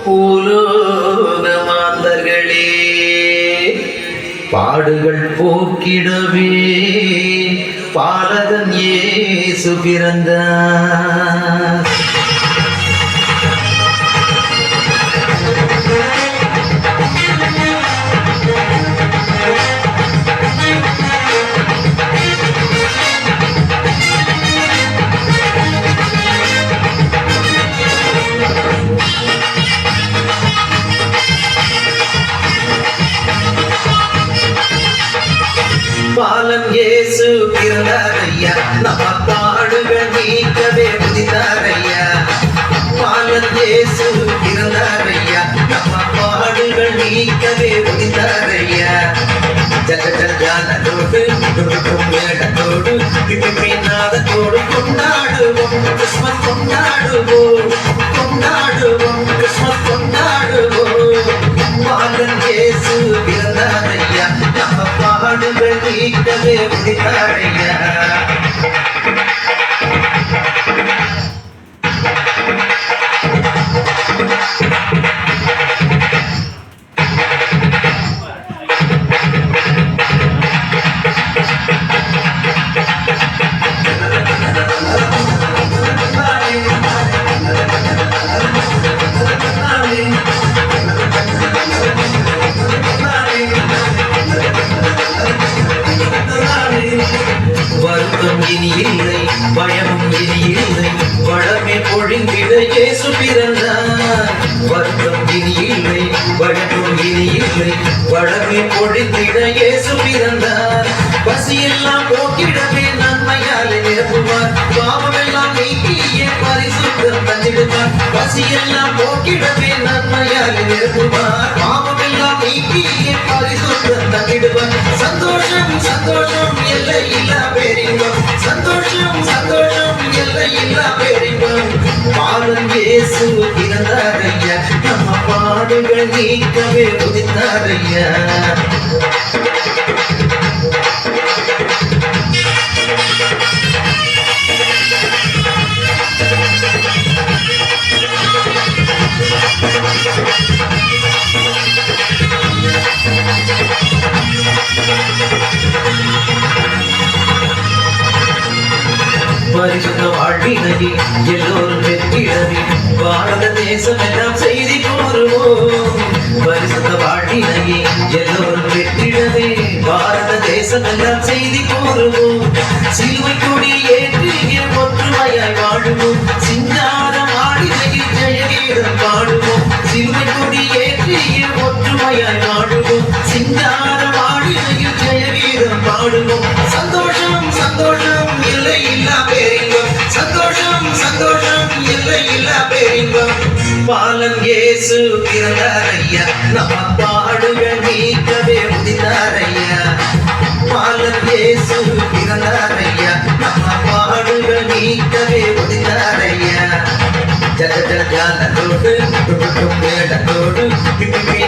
பூலோக மாந்தர்களே, பாடுகள் போக்கிடவே பாலகன் இயேசு பிறந்தார். பாலன் இயேசு பிறந்தாரையா, நம்ம பாடுகள் நீக்கவே உதித்தாரையா. பாலன் இயேசு பிறந்தாரையா, நம்ம பாடுகள் நீக்கவே உதித்தாரையா. ஜனத்தோடு மேடத்தோடு நாதத்தோடு கொண்டாடுவோம், கிறிஸ்மஸ் கொண்டாடுவோம், கொண்டாடுவோம், கிறிஸ்மஸ் கொண்டாடுவோம். பாலன் இயேசு பிறந்தாரையா, நம்ம பாடுகள் நீக்கவே உதித்தாரையா. வருத்தம் இனி இல்லை, பயமும் இனி இல்லை, வளமே பொழிந்திட இயேசு பிறந்தார். வருத்தம் இனி இல்லை, பயமும் இனி இல்லை, வளமே பொழிந்திட இயேசு பிறந்தார். பசியெல்லாம் போக்கிடவே நன்மையாலே நிரப்புவார், பாவமெல்லாம் நீக்கிய பரிசுத்தம் தந்திடுவார். பசியெல்லாம் போக்கிடவே நன்மையாலே நிரப்புவார், பாவமெல்லாம் நீக்கிய பரிசுத்தம் தந்திடுவார். சந்தோஷம் சந்தோஷம் எல்லை இல்லா பேரின்பம், சந்தோஷம் சந்தோஷம் எல்லை இல்லா பேரின்பம். பாலன் இயேசு பிறந்தாரையா, நம்ம பாடுகள் நீக்கவே உதித்தாரையா. பரிசுத்த வாழ்வினையே எல்லோரும் வெற்றிடவே பாரத தேசம் எல்லாம் செய்தி கூறுவோம். பரிசுத்த வாழ்வினையே எல்லோரும் வெற்றிடவே பாரத தேசம் எல்லாம் செய்தி கூறுவோம். சிலுவை கொடி ஏற்றிய ஒற்றுமையாய் வாழுவோம், சிங்காரம் ஆடினையில் ஜெயகீதம் பாடுவோம். சிலுவை கொடி ஏற்றிய ஒற்றுமையாய் வாழுவோம், சிங்காரம் ஆடினையில் ஜெயகீதம் பாடுவோம். சந்தோஷம் சந்தோஷம் இல்லை இல்லா பேரின்பம், சந்தோஷம் சந்தோஷம் இல்லை இல்லா பேரின்பம். பாலன் இயேசு பிறந்தாரையா, நம்ம பாடுகள் நீக்கவே உதித்தாரையா. பாலன் இயேசு பிறந்தாரையா, நம்ம பாடுகள் நீக்கவே உதித்தாரையா. ஜனத்தோடு மேடத்தோடு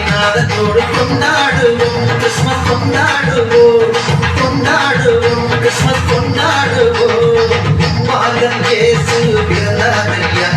நாதத்தோடு கொண்டாடுவோம், கிறிஸ்மஸ் கொண்டாடுவோம், கொண்டாடுவோம், கிறிஸ்மஸ் கொண்டாடுவோம். பாலன் இயேசு பிறந்தாரையா,